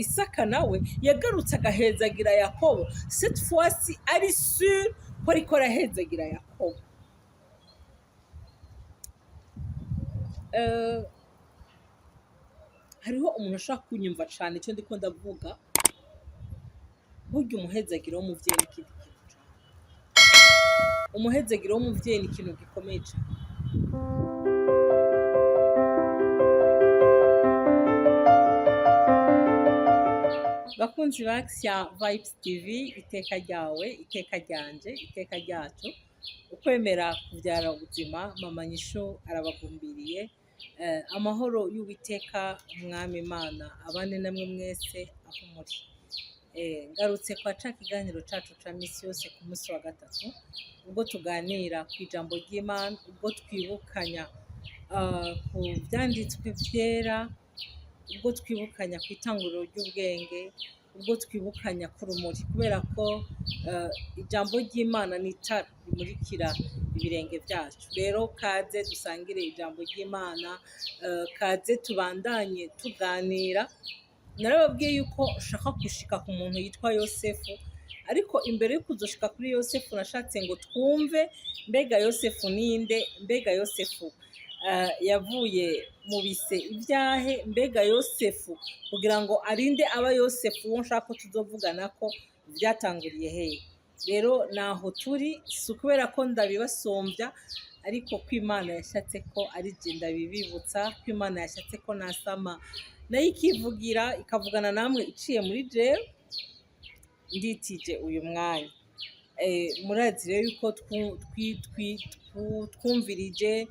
Isaka nawe yagarutse agahezagira Yakobo, cette fois-ci ari sûr ko ariko arahezagira Yakobo. Hariho umuntu ashaka kunyumva cyane icyo ndiko ndavuga, burya umuhezagiro w'umuvyeyi ni ikintu cyane. Umuhezagiro w'umuvyeyi ni ikintu gikomeye cyane. Bakunzi ba Action Vibes TV, iteka ryawe, iteka ryanje, iteka ryacu, ukwemera kubyara ubuzima, mama Nyishu arabagumbiriye. Amahoro y'Uwiteka Umwami Imana abane namwe mwese aho muri. Ngarutse kwa ca kiganiro cacu ca misi yose ku munsi wa gatatu, ubwo tuganira ku ijambo ry'Imana, ubwo twibukanya ku byanditswe vyera, ubwo twibukanya ku itanguriro ry'ubwenge, ubwo twibukanya ku rumuri, kubera ko ijambo ry'Imana ni itara rimurikira ibirenge byacu. Rero kaze dusangire ijambo ry'Imana, kaze tubandanye tuganira. Narababwiye yuko ushaka gushika ku muntu yitwa Yosefu, ariko imbere yo kuzoshika kuri Yosefu nashatse ngo twumve mbega Yosefu ninde, mbega Yosefu yavuye mu bise ibyahe, mbega Yosefu kugira ngo arinde aba Yosefu uwo nshaka ko tuzovugana ko byatanguriye hehe. Rero naho turi, si ukubera ko ndabibasombya, ariko ko Imana yashatse ko ari je ndabibibutsa, ko Imana yashatse ko nasama nayo ikivugira ikavugana namwe iciye muri jewe, nditije uyu mwanya. Murazi rero yuko twumvirije,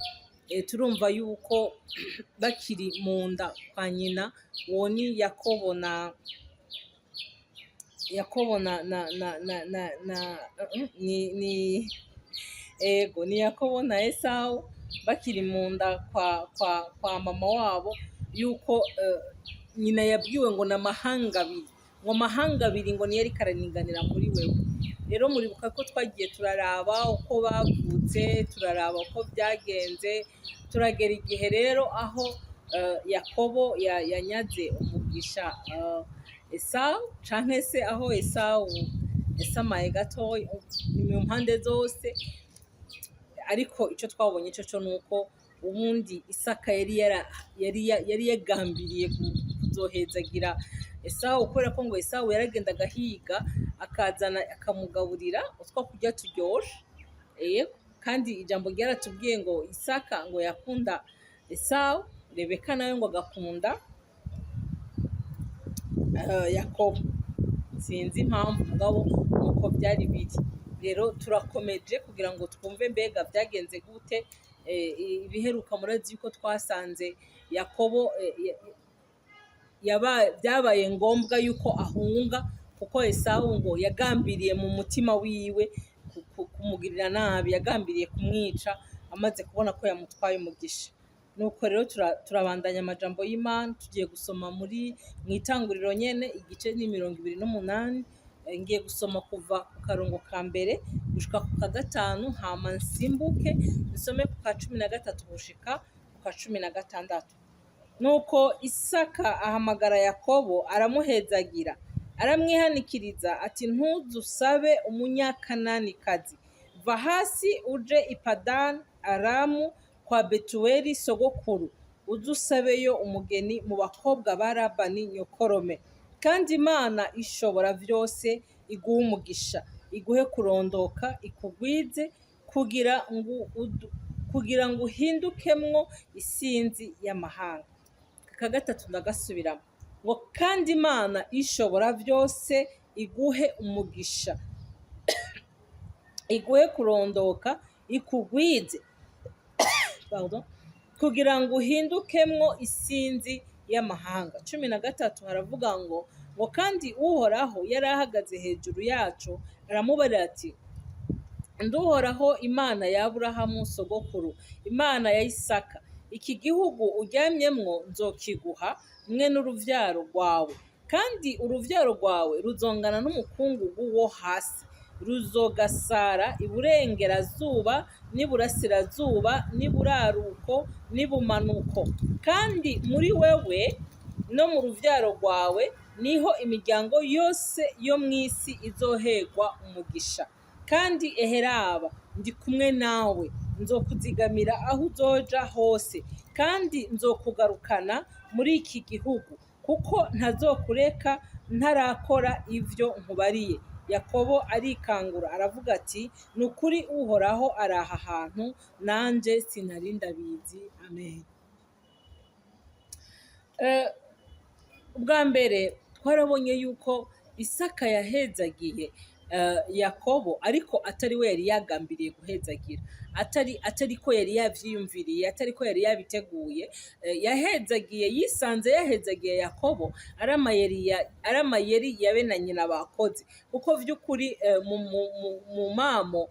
turumva yuko bakiri mu nda kwa nyina, uwo ni Yakobo na ni Yakobo na Esawu, bakiri mu nda kwa mama wabo, yuko nyina yabwiwe ngo n'amahanga abiri, ngo amahanga abiri ngo niyo ariko araniganira muri wewe. Rero muribuka ko twagiye turaraba uko bavutse, turaraba uko byagenze, turagera igihe rero aho Yakobo yanyaze umugisha Esawu, canke se aho Esawu yasamaye gatoya mu mpande zose. Ariko icyo twabonye cyo nuko ubundi Isaka yari yagambiriye kuzohezagira Esawu, kubera ko ngo Esawu yaragenda agahiga akazana akamugaburira utwo kurya turyoshe. Kandi ijambo ryaratubwiye ngo Isaka ngo yakunda Esawu, Rebeka nawe ngo agakunda Yakobo. Sinzi impamvu mugabo nuko byari biri. Rero turakomeje kugira ngo twumve mbega byagenze gute. Ibiheruka murazi yuko twasanze Yakobo byabaye ngombwa yuko ahunga, kuko Esawu ngo yagambiriye mu mutima wiwe kumugirira nabi, yagambiriye kumwica amaze kubona ko yamutwaye umugisha. Nuko rero turabandanya amajambo y'Imana, tugiye gusoma mu itanguriro nyene, igice ni 28. Ngiye gusoma kuva ku karongo ka mbere gushika ku ka gatanu, hama nsimbuke nsome ku ka 13 gushika ku ka 16. Nuko Isaka ahamagara Yakobo aramuhezagira, aramwihanikiriza ati, ntuzusabe umunyakananikazi, va hasi uje i Padani Aramu kwa Betuweli sogokuru, uzusabeyo umugeni mu bakobwa ba Labani nyokorome. Kandi Imana ishobora vyose iguhe umugisha, iguhe kurondoka, ikugwize kugira ngo uhindukemwo isinzi y'amahanga. Ka gatatu ndagasubiramo ngo, kandi Imana ishobora vyose iguhe umugisha, iguhe kurondoka, ikugwize kugira ngo uhindukemwo isinzi y'amahanga. 13 haravuga ngo kandi Uhoraho yari ahagaze hejuru yacu, aramubarira ati, nduhoraho Imana ya Aburahamu sogokuru, Imana ya Isaka, iki gihugu uryamyemwo nzokiguha mwe n'uruvyaro rwawe, kandi uruvyaro rwawe ruzongana n'umukungugu wo hasi, ruzogasara iburengerazuba n'iburasirazuba n'iburaruko n'ibumanuko. Kandi muri wewe no mu ruvyaro rwawe niho imiryango yose yo mu isi izoherwa umugisha. Kandi eheraba ndi kumwe nawe, nzokuzigamira aho uzoja hose, kandi nzokugarukana muri iki gihugu, kuko ntazokureka ntarakora ivyo nkubariye. Yakobo arikangura aravuga ati ni ukuri uhoraho ari aha hantu, nanje sinari ndabizi. Amen. Ubwa mbere twarabonye yuko Isaka yahezagiye Yakobo, ariko atari we yari yagambiriye guhezagira, atari ko yari yavyiyumviriye, atari ko yari yabiteguye. Yahezagiye, yisanze yahezagiye Yakobo ari amayeri yabe na nyina bakoze, kuko vy'ukuri mu mamo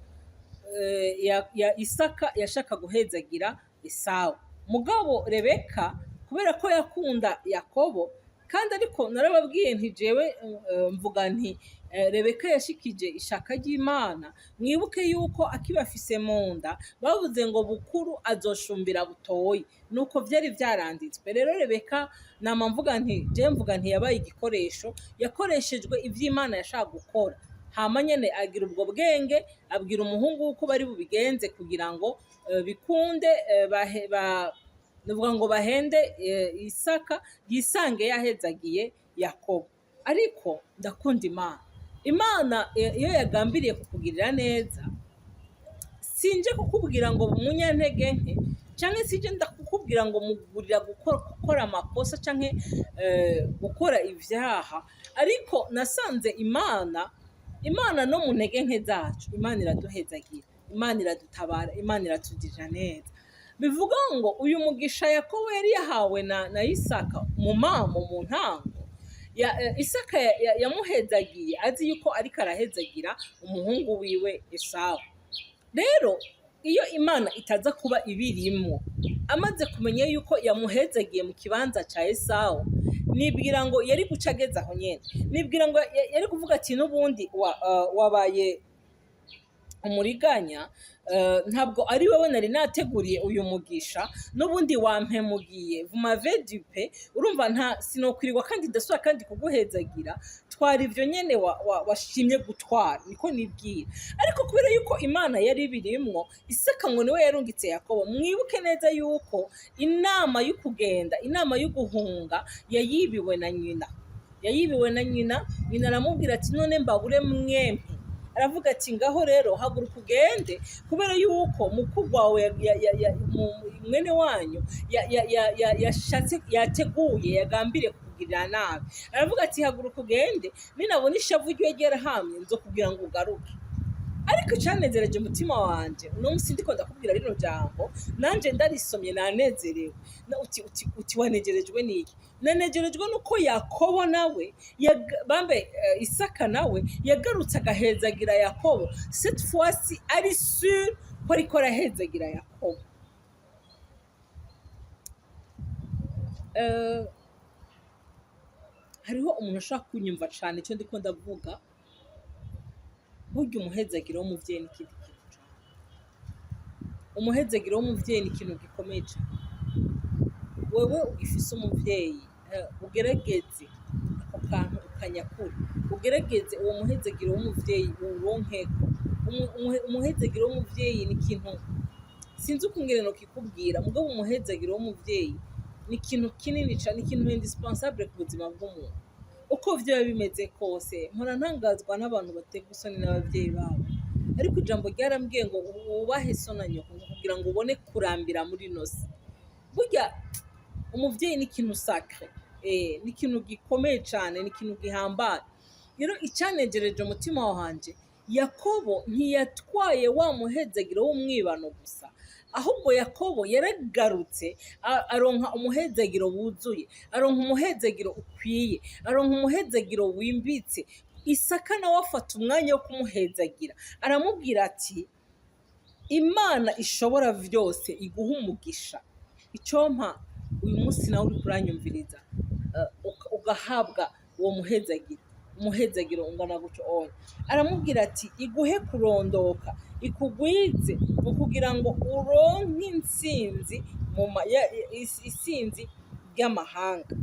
ya Isaka yashaka guhezagira Esawu. Mugabo Rebeka kubera ko yakunda Yakobo, kandi ariko narababwiye nti jewe mvuga nti Rebeka yashikije ishaka ry'Imana. Mwibuke yuko akibafise mu nda bavuze ngo bukuru azoshumbira butoyi, nuko vyari vyaranditswe. Rero Rebeka nama mvuga nti yabaye igikoresho, yakoreshejwe ivy'Imana yashaka gukora. Hama nyene agira ubwo bwenge, abwira umuhungu uko bari bubigenze kugira ngo bikunde nuvuga ngo bahende Isaka yisange yahezagiye Yakobo. Ariko ndakunda Imana iyo yagambiriye kukugirira neza, sinje kukubwira ngo umunyantege nke, canke sinje ndakukubwira ngo mugurira gukora amakosa canke gukora ivyaha. Ariko nasanze Imana no mu ntege nke zacu Imana iraduhezagira, Imana iradutabara, Imana iratugirira neza. Bivuga ngo uyu mugisha Yakobo yari yahawe na Isaka mu ntango, Isaka yamuhezagiye azi yuko ariko arahezagira umuhungu wiwe Esawu. Rero iyo Imana itaza kuba ibirimo, amaze kumenya yuko yamuhezagiye mu kibanza ca Esawu, nibwira ngo yari guca ageze aho nyene, nibwira ngo yari kuvuga ati n'ubundi wabaye umuriganya, ntabwo ari wowe nari nateguriye uyu mugisha, n'ubundi wampemugiye vumave dupe. Urumva nta sinokwirirwa kandi ndasubira kandi kuguhezagira, twara ivyo nyene washimye gutwara, niko nibwira. Ariko kubera yuko Imana yari birimwo, Isaka ngo niwe yarungitse Yakobo. Mwibuke neza yuko inama y'ukugenda, inama y'uguhunga yayibiwe na nyina, nyina aramubwira ati none mbabure mwempi. Aravuga ati ngaho rero haguruka ugende, kubera yuko mukuru wawe mwene wanyu yateguye yagambiriye kukugirira nabi. Aravuga ati haguruka ugende, ninabona ishavu ryiwe ryarahamye nzokubwira ngo ugaruke. Ariko cyanezereje umutima wanje uno musi ndiko ndakubwira rino jambo, nanje ndarisomye nanezerewe. Uti wanegerejwe niki? Nanegerejwe nuko Yakobo nawe Isaka nawe yagarutse agahezagira Yakobo, cette fois-ci ari sûr ko ariko arahezagira Yakobo. Hariho umuntu ashaka kunyumva cane icyo ndiko ndavuga. Burya umuhezagiro w'umuvyeyi n'ikindi kintu cane. Umuhezagiro w'umuvyeyi ni ikintu gikomeye cane. Wewe ugifise umuvyeyi, ugerageze ako kantu ukanyakura, ugerageze uwo muhezagiro w'umuvyeyi uwuronkeko. Umuhezagiro w'umuvyeyi ni ikintu sinzi ukungene nokikubwira, mugabo umuhezagiro w'umuvyeyi ni ikintu kinini cane, ni ikintu indispensable ku buzima bw'umuntu. Uko vyoba bimeze kose, mpora ntangazwa n'abantu baterwa isoni n'abavyeyi babo, ariko ijambo ryarambwiye ngo wubahe so na nyoko kugira ngo ubone kurambira muri ino si. Burya umuvyeyi ni ikintu sacre, ni ikintu gikomeye cane, ni ikintu gihambaye. Rero icanejereje umutima wanje, Yakobo ntiyatwaye wa muhezagiro w'umwibano gusa, ahubwo Yakobo yaragarutse aronka umuhezagiro wuzuye, aronka umuhezagiro ukwiye, aronka umuhezagiro wimbitse. Isaka nawe afata umwanya wo kumuhezagira, aramubwira ati Imana ishobora vyose iguha umugisha. Icompa uyu munsi nawe uri kuranyumviriza, ugahabwa uwo umuhezagiro ungana gutyo onye. Aramubwira ati iguhe kurondoka, ikugwize mu kugira ngo uronke intsinzi isinzi ry'amahanga.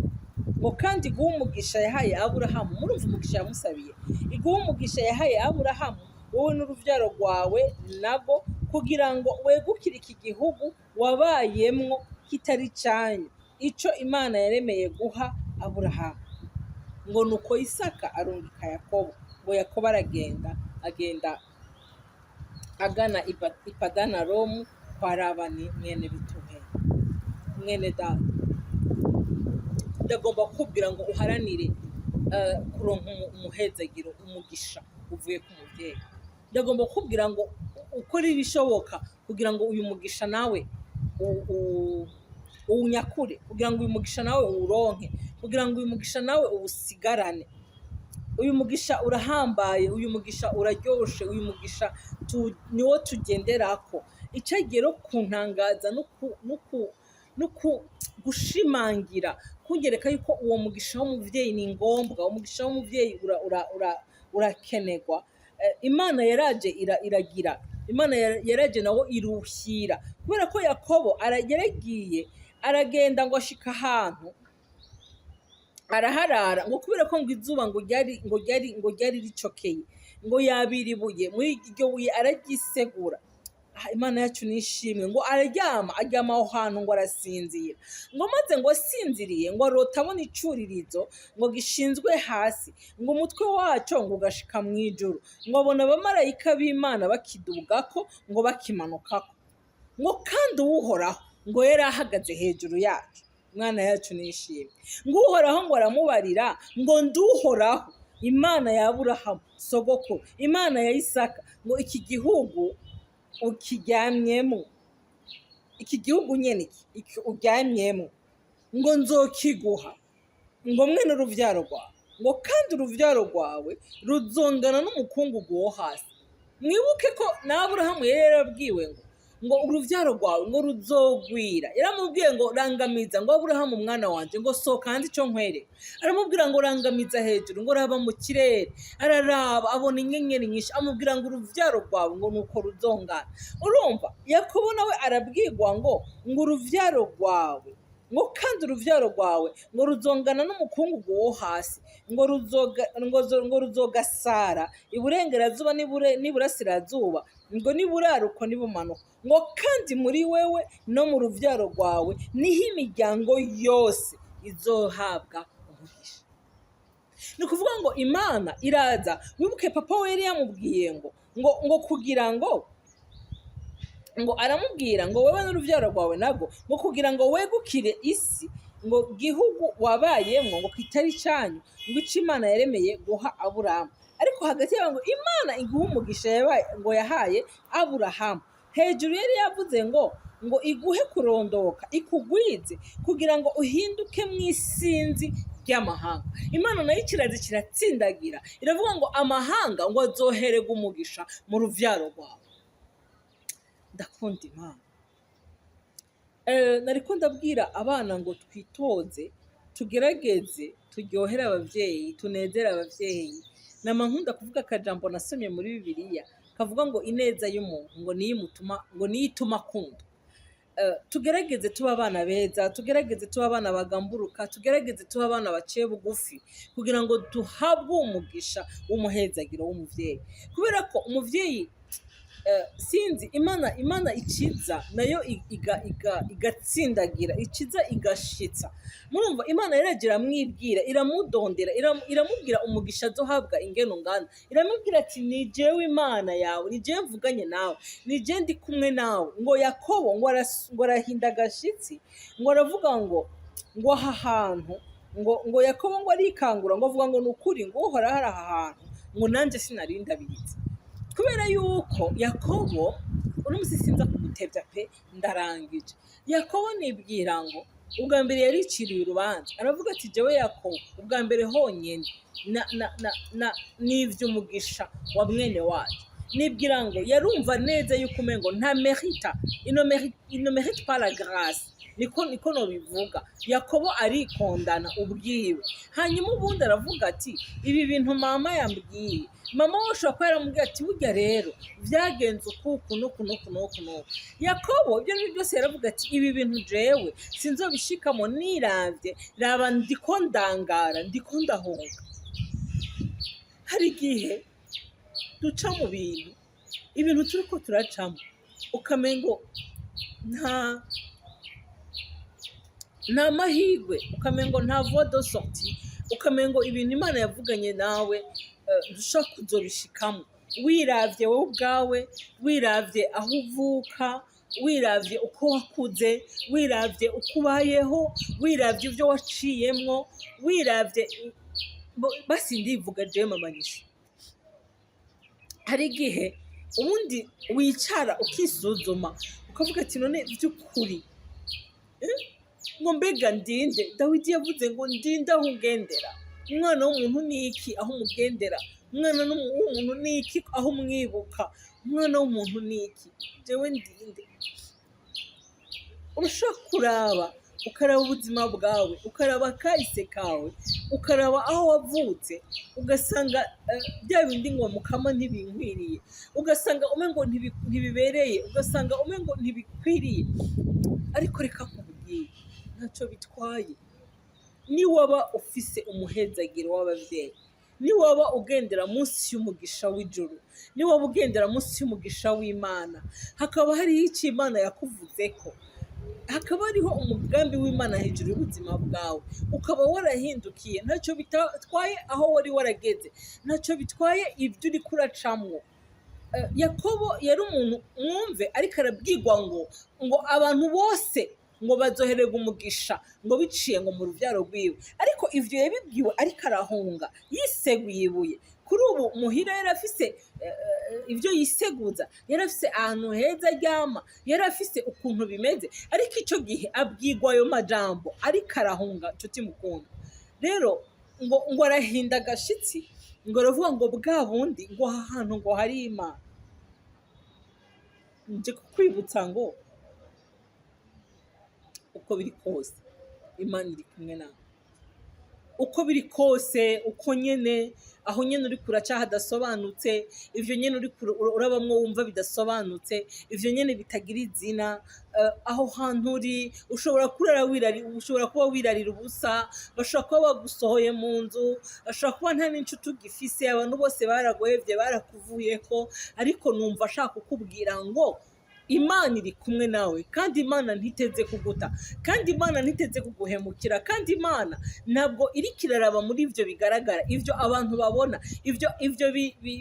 ngo kandi iguha umugisha yahaye Aburahamu, murumva umugisha yamusabiye, iguha umugisha yahaye Aburahamu wowe n'urubyaro rwawe nabo, kugira ngo wegukire iki gihugu wabayemwo kitari cyanyu, icyo Imana yaremeye guha Aburahamu. Ngo nuko Isaka arungika Yakobo, ngo Yakobo agenda agana i Padanaramu kwa Labani mwene Betuweli mwene data. Ndagomba kukubwira ngo uharanire kuronka umuhezagiro, umugisha uvuye ku mubyeyi. Ndagomba kukubwira ngo ukore ibishoboka kugira ngo uyu mugisha nawe uwunyakure, kugira ngo uyu mugisha nawe uwuronke, kugira ngo uyu mugisha nawe uwusigarane. Uyu mugisha urahambaye, uyu mugisha uraryoshe, uyu mugisha niwo tugenderako. Icagero kuntangaza no gushimangira kungereka yuko uwo mugisha w'umuvyeyi ni ngombwa, umugisha w'umuvyeyi urakenerwa. Imana yaraje iragira, Imana yaraje nawo iruhira, kubera ko Yakobo yaragiye aragenda ngo ashika ahantu araharara, ngo kubera ko ngo izuba ngo ryari ricokeye, ngo yabira ibuye, muri iryo buye araryisegura. Imana yacu nishimwe, ngo aryama aho hantu ngo arasinzira, ngo maze ngo asinziriye ngo arota abona icuririzo ngo gishinzwe hasi, ngo umutwe waco ngo ugashika mu ijuru, ngo abona abamarayika b'Imana bakidugako ngo bakimanukako, ngo kandi Uhoraho ngo yari ahagaze hejuru yacu. Imana yacu nishimwe, ngo Uhoraho ngo aramubarira ngo nduhoraho, Imana ya Aburahamu sogokuru, Imana ya Isaka, ngo iki gihugu ukiryamyemo, iki gihugu nyene uryamyemo, ngo nzokiguha, ngo mwe n'uruvyaro rwawe, ngo kandi uruvyaro rwawe ruzongana n'umukungugu wo hasi. Mwibuke ko na Aburahamu yari yarabwiwe ngo uruvyaro rwawe ngo ruzogwira. Yaramubwiye ngo rangamiza, ngo Aburahamu mwana wanje, ngo soka hanze ico nkwereka. Aramubwira ngo rangamiza hejuru, ngo raba mu kirere. Araraba abona inyenyeri nyinshi, amubwira ngo uruvyaro rwawe ngo nuko ruzongana. Urumva Yakobo nawe arabwirwa ngo uruvyaro rwawe, ngo kandi uruvyaro rwawe ngo ruzongana n'umukungugu wo hasi, ngo ruzogasara iburengerazuba n'iburasirazuba, ngo niburaruko nibumanuka, ngo kandi muri wewe no mu ruvyaro rwawe niho imiryango yose izohabwa umugisha. Ni ukuvuga ngo Imana iraza. Wibuke papa we yari yamubwiye ngo kugira ngo aramubwira ngo wewe n'uruvyaro rwawe nabwo ngo kugira ngo wegukire isi, ngo gihugu wabayemwo ngo kitari cyanyu, ngo ico Imana yaremeye guha Aburahamu. Ariko hagati yabo ngo Imana iguha umugisha ngo yahaye Aburahamu, hejuru yari yavuze ngo iguhe kurondoka, ikugwize kugira ngo uhinduke mw'isinzi ry'amahanga. Imana nayo kiratsindagira, iravuga ngo amahanga ngo azohererwa umugisha mu ruvyaro rwawe. Ndakunda Imana. Nariko ndabwira abana ngo twitoze, tugerageze, turyohere abavyeyi, tunezere abavyeyi. Nama nkunda kuvuga akajambo nasomye muri Bibiliya kavuga ngo ineza y'umuntu ngo niyo ituma akunda. Tugerageze tuba abana beza, tugerageze tuba abana bagamburuka, tugerageze tuba abana baciye bugufi, kugira ngo duhabwe umugisha w'umuhezagiro w'umuvyeyi. Kubera ko umuvyeyi sinzi Imana ikiza nayo igatsindagira, ikiza igashitsa. Murumva Imana yaragira mwibwira, iramudondera, iramubwira umugisha azohabwa ingeno ngana. Iramubwira ati ni jewe Imana yawe, ni jewe mvuganye nawe, ni jewe ndi kumwe nawe. Ngo Yakobo ngo arahinda agashitsi, ngo aravuga ngo aha hantu, ngo Yakobo ngo arikangura, ngo avuga ngo nukuri ngo Uhoraho ari aha hantu, ngo nanje sinari ndabizi. Kubera yuko Yakobo, uno musi sinza kugutevya pe, ndarangije. Yakobo nibwira ngo ubwa mbere yariciriye urubanza, aravuga ati jewe Yakobo ubwa mbere honyene n'ivy'umugisha wa mwene wacu. Nibwira ngo yarumva neza yuko umengo nta merita, il ne mérite pas la grâce. niko nobivuga. Yakobo arikondana ubwiwe, hanyuma ubundi aravuga ati ibi bintu mama yambwiye, mama we ushobora kuba yaramubwiye ati burya rero byagenze ukuku nuku nuku nuku nuku. Yakobo ibyo ari byo byose yaravuga ati ibi bintu jewe sinzobishikamo, niravye raba ndiko ndangara, ndiko ndahunga. Hari igihe duca mu ibintu turiko turacamo ukamengo nta mahirwe, ukamengo nta voie de sortie, ukamengo ibintu Imana yavuganye nawe dushaka kuzobishikamo. Wiravye wowe ubwawe, wiravye aho uvuka, wiravye uko wakuze, wiravye uko ubayeho, wiravye ibyo waciyemwo, wiravye basi ndivuga jewe Mama Nisho. Hari igihe ubundi wicara ukisuzuma ukavuga ati none by'ukuri ngo mbega ndinde? Dawidi yavuze ngo ndinde aho ugendera. Umwana w'umuntu ni iki aho umugendera? Umwana w'umuntu ni iki aho umwibuka? Umwana w'umuntu ni iki? Jewe ndinde. Urashaka kuraba, ukaraba ubuzima bwawe, ukaraba kahise kawe, ukaraba aho wavutse, ugasanga bya bindi ngo mukama ntibinkwiriye, ugasanga umengo ntibibereye, ugasanga umengo ntibikwiriye. Ariko reka nkubwire, ntacyo bitwaye. Niwaba ufise umuhezagiro w'abavyeyi, niwaba ugendera munsi y'umugisha w'ijuru, niwaba ugendera munsi y'umugisha w'Imana, hakaba hariho icyo Imana yakuvuzeko, hakaba hariho umugambi w'Imana hejuru y'ubuzima bwawe, ukaba warahindukiye, ntacyo bitwaye aho wari warageze, ntacyo bitwaye ibyo uri kuracamwo. Yakobo yari umuntu mwumve ariko arabwirwa ngo abantu bose ngo bazohererwa umugisha ngo biciye ngo mu rubyaro rwiwe, ariko ivyo yabibwiwe ariko arahunga yiseguye ibuye. Kuri ubu muhira yari afise ibyo yiseguza, yari afise ahantu heza aryama, yari afise ukuntu bimeze, ariko icyo gihe abwirwa ayo majambo ariko arahunga. Nshuti mukunda, rero ngo arahinda agashitsi, ngo aravuga ngo bwa bundi ngo aha hantu ngo hari Imana. Nje kukwibutsa ngo uko biri kose Imana iri kumwe nawe, uko biri kose, uko nyene aho nyene uri kuraca hadasobanutse, ivyo nyene uri urabamwo wumva bidasobanutse, ivyo nyene bitagira izina, aho hantu uri ushobora kuba wirarira ubusa, bashobora kuba bagusohoye mu nzu, bashobora kuba nta n'inshuti ugifise, abantu bose baraguhevye barakuvuyeko, ariko numva ashaka kukubwira ngo Imana iri kumwe nawe, kandi Imana ntiteze kuguta, kandi Imana ntiteze kuguhemukira, kandi Imana ntabwo iri kiraraba muri ivyo bigaragara, ivyo abantu babona, ivyo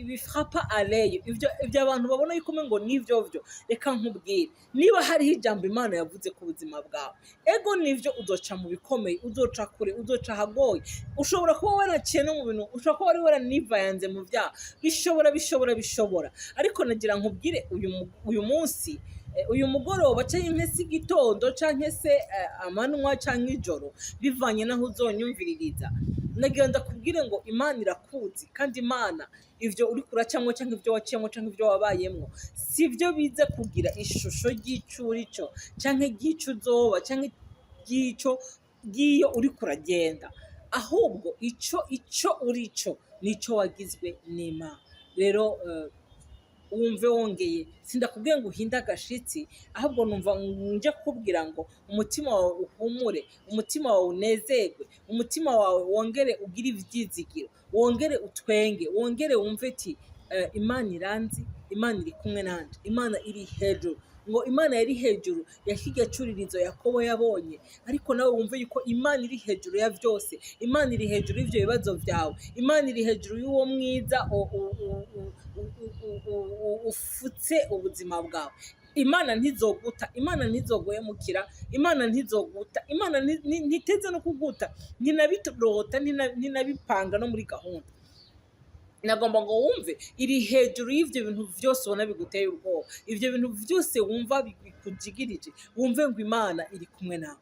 bifrapa aleyo, ivyo abantu babona yuko ngo nivyo vyo. Reka nkubwire, niba hariho ijambo Imana yavuze ku buzima bwawe, ego nivyo uzoca mu bikomeye, uzoca kure, uzoca hagoye, ushobora kuba waraciye no mu bintu, ushobora kuba wari waranivayanze mu byaha, bishobora, ariko nagira nkubwire uyu munsi, uyu mugoroba canke se igitondo canke se amanywa canke ijoro, bivanye naho uzonyumviririza, nagira ndakubwire ngo Imana irakuzi, kandi Imana ivyo uri kuracamwo canke ivyo waciyemwo canke ivyo wabayemwo sivyo biza kugira ishusho ry'ico urico canke ry'ico uzoba canke ry'iyo uri kuragenda, ahubwo ico urico nico wagizwe n'Imana. Rero wumve wongeye, sindakubwiye ngo uhinde agashitsi, ahubwo numva nje kukubwira ngo umutima wawe uhumure, umutima wawe unezerwe, umutima wawe wongere ugire ivyizigiro, wongere utwenge, wongere wumve ati Imana iranzi, Imana iri kumwe nanje, Imana iri hejuru. Ngo Imana yari hejuru ya kirya curirizo Yakobo yabonye, ariko nawe wumve yuko Imana iri hejuru ya vyose, Imana iri hejuru y'ivyo bibazo vyawe, Imana iri hejuru y'uwo mwiza ufutse ubuzima bwawe. Imana ntizoguta, Imana ntizoguhemukira, Imana ntizoguta, Imana ntiteze no kuguta, ntinabirota, ntinabipanga no muri gahunda. Nagomba ngo wumve iri hejuru y'ivyo bintu vyose ubona biguteye ubwoba, ivyo bintu vyose wumva bikujigirije, wumve ngo Imana iri kumwe nawe.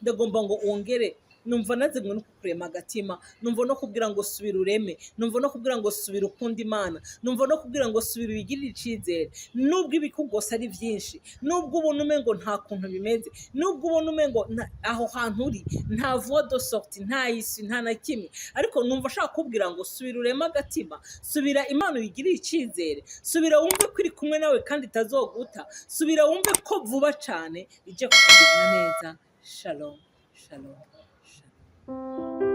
Ndagomba ngo wongere numva nazimwe no kukurema agatima, numva no kubwira ngo subira ureme, numva no kubwira ngo subira ukunda Imana, numva no kubwira ngo subira uyigirire icyizere, nubwo ibikugose ari byinshi, nubwo ubona umengo nta kuntu bimeze, nubwo ubona umengo aho hantu uri nta voie de sortie, nta isi, nta na kimwe, ariko numva ashaka kubwira ngo subira ureme agatima, subira Imana uyigirire icyizere, subira wumve ko iri kumwe nawe kandi itazoguta, subira wumve ko vuba cyane ije kukugirira neza. Shalom, shalom, shalom.